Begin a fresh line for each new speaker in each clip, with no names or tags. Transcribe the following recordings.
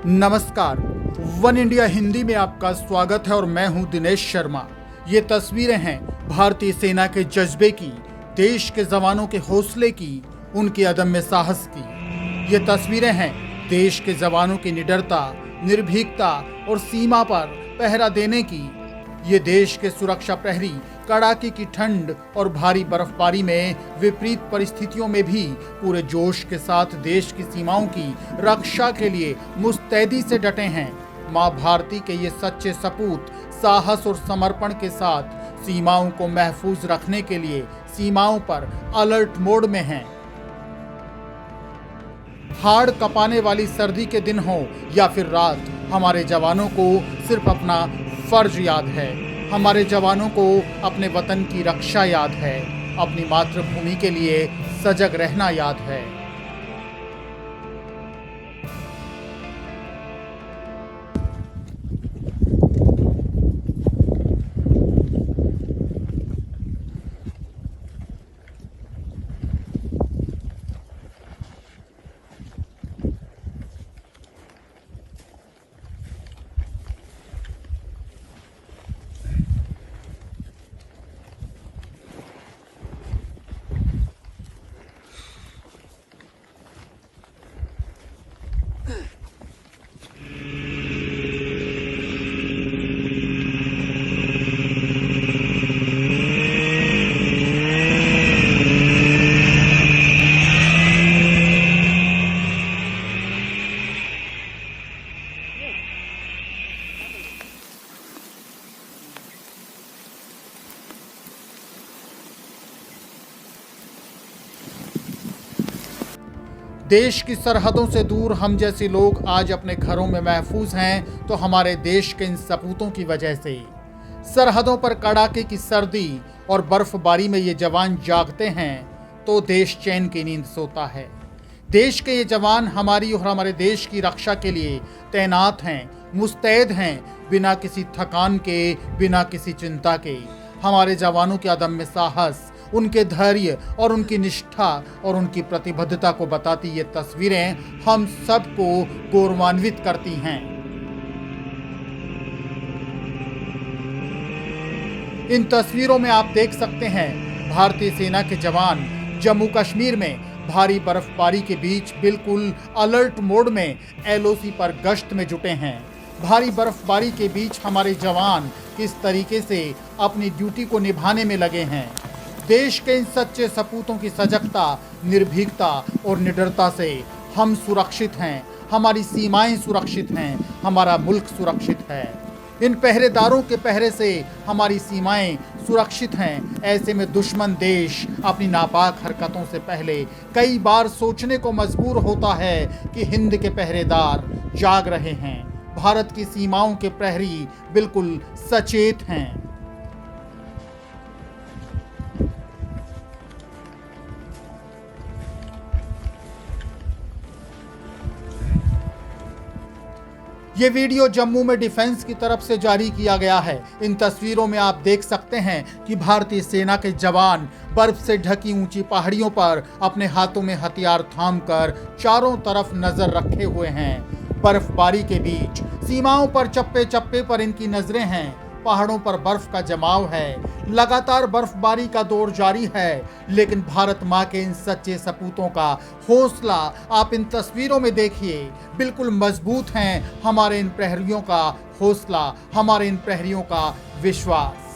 नमस्कार, one India Hindi में आपका स्वागत है और मैं हूं दिनेश शर्मा। ये तस्वीरें हैं भारतीय सेना के जज्बे की, देश के जवानों के हौसले की, उनके अदम्य साहस की। ये तस्वीरें हैं देश के जवानों की निडरता, निर्भीकता और सीमा पर पहरा देने की। ये देश के सुरक्षा प्रहरी कड़ाके की ठंड और भारी बर्फबारी में विपरीत परिस्थितियों में भी पूरे जोश के साथ देश की सीमाओं की रक्षा के लिए मुस्तैदी से डटे हैं। मां भारती के ये सच्चे सपूत साहस और समर्पण के साथ सीमाओं को महफूज रखने के लिए सीमाओं पर अलर्ट मोड में हैं। हाड़ कपाने वाली सर्दी के दिन हो या फिर रात, हमारे जवानों को सिर्फ अपना फर्ज याद है। हमारे जवानों को अपने वतन की रक्षा याद है, अपनी मातृभूमि के लिए सजग रहना याद है। देश की सरहदों से दूर हम जैसे लोग आज अपने घरों में महफूज हैं तो हमारे देश के इन सपूतों की वजह से। सरहदों पर कड़ाके की सर्दी और बर्फबारी में ये जवान जागते हैं तो देश चैन की नींद सोता है। देश के ये जवान हमारी और हमारे देश की रक्षा के लिए तैनात हैं, मुस्तैद हैं, बिना किसी थकान के, बिना किसी चिंता के। हमारे जवानों के अदम्य साहस, उनके धैर्य और उनकी निष्ठा और उनकी प्रतिबद्धता को बताती ये तस्वीरें हम सबको गौरवान्वित करती हैं। इन तस्वीरों में आप देख सकते हैं भारतीय सेना के जवान जम्मू कश्मीर में भारी बर्फबारी के बीच बिल्कुल अलर्ट मोड में एलओसी पर गश्त में जुटे हैं। भारी बर्फबारी के बीच हमारे जवान किस तरीके से अपनी ड्यूटी को निभाने में लगे हैं। देश के इन सच्चे सपूतों की सजगता, निर्भीकता और निडरता से हम सुरक्षित हैं, हमारी सीमाएं सुरक्षित हैं, हमारा मुल्क सुरक्षित है। इन पहरेदारों के पहरे से हमारी सीमाएं सुरक्षित हैं। ऐसे में दुश्मन देश अपनी नापाक हरकतों से पहले कई बार सोचने को मजबूर होता है कि हिंद के पहरेदार जाग रहे हैं, भारत की सीमाओं के प्रहरी बिल्कुल सचेत हैं। ये वीडियो जम्मू में डिफेंस की तरफ से जारी किया गया है। इन तस्वीरों में आप देख सकते हैं कि भारतीय सेना के जवान बर्फ से ढकी ऊंची पहाड़ियों पर अपने हाथों में हथियार थामकर चारों तरफ नजर रखे हुए हैं। बर्फबारी के बीच सीमाओं पर चप्पे चप्पे पर इनकी नजरें हैं। पहाड़ों पर बर्फ का जमाव है, लगातार बर्फबारी का दौर जारी है, लेकिन भारत माँ के इन सच्चे सपूतों का हौसला आप इन तस्वीरों में देखिए। बिल्कुल मजबूत हैं हमारे इन प्रहरियों का हौसला, हमारे इन प्रहरियों का विश्वास।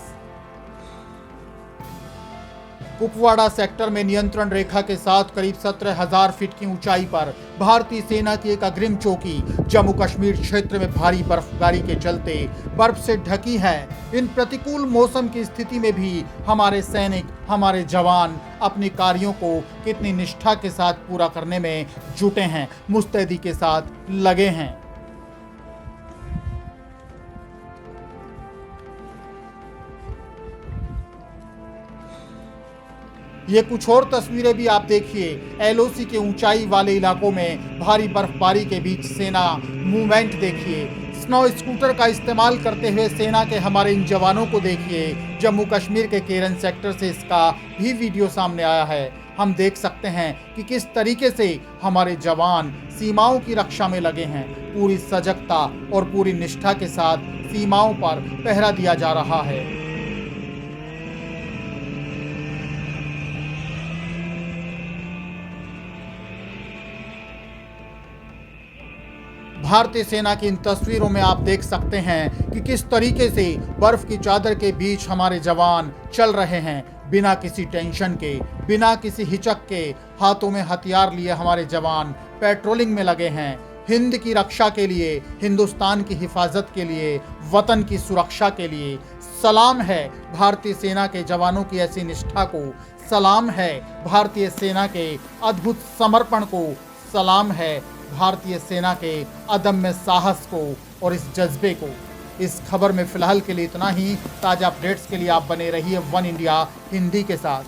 कुपवाड़ा सेक्टर में नियंत्रण रेखा के साथ करीब 17,000 फीट की ऊंचाई पर भारतीय सेना की एक अग्रिम चौकी जम्मू कश्मीर क्षेत्र में भारी बर्फबारी के चलते बर्फ से ढकी है। इन प्रतिकूल मौसम की स्थिति में भी हमारे सैनिक, हमारे जवान अपने कार्यों को कितनी निष्ठा के साथ पूरा करने में जुटे हैं, मुस्तैदी के साथ लगे हैं। ये कुछ और तस्वीरें भी आप देखिए। एलओसी के ऊंचाई वाले इलाकों में भारी बर्फबारी के बीच सेना मूवमेंट देखिए। स्नो स्कूटर का इस्तेमाल करते हुए सेना के हमारे इन जवानों को देखिए। जम्मू कश्मीर के केरन सेक्टर से इसका भी वीडियो सामने आया है। हम देख सकते हैं कि किस तरीके से हमारे जवान सीमाओं की रक्षा में लगे हैं। पूरी सजगता और पूरी निष्ठा के साथ सीमाओं पर पहरा दिया जा रहा है। भारतीय सेना की इन तस्वीरों में आप देख सकते हैं कि किस तरीके से बर्फ की चादर के बीच हमारे जवान चल रहे हैं। बिना किसी टेंशन के, बिना किसी हिचक के, हाथों में हथियार लिए हमारे जवान पेट्रोलिंग में लगे हैं। हिंद की रक्षा के लिए, हिंदुस्तान की हिफाजत के लिए, वतन की सुरक्षा के लिए। सलाम है भारतीय सेना के जवानों की ऐसी निष्ठा को, सलाम है भारतीय सेना के अद्भुत समर्पण को, सलाम है भारतीय सेना के अदम्य साहस को और इस जज्बे को। इस खबर में फिलहाल के लिए इतना ही। ताज़ा अपडेट्स के लिए आप बने रहिए वन इंडिया हिंदी के साथ।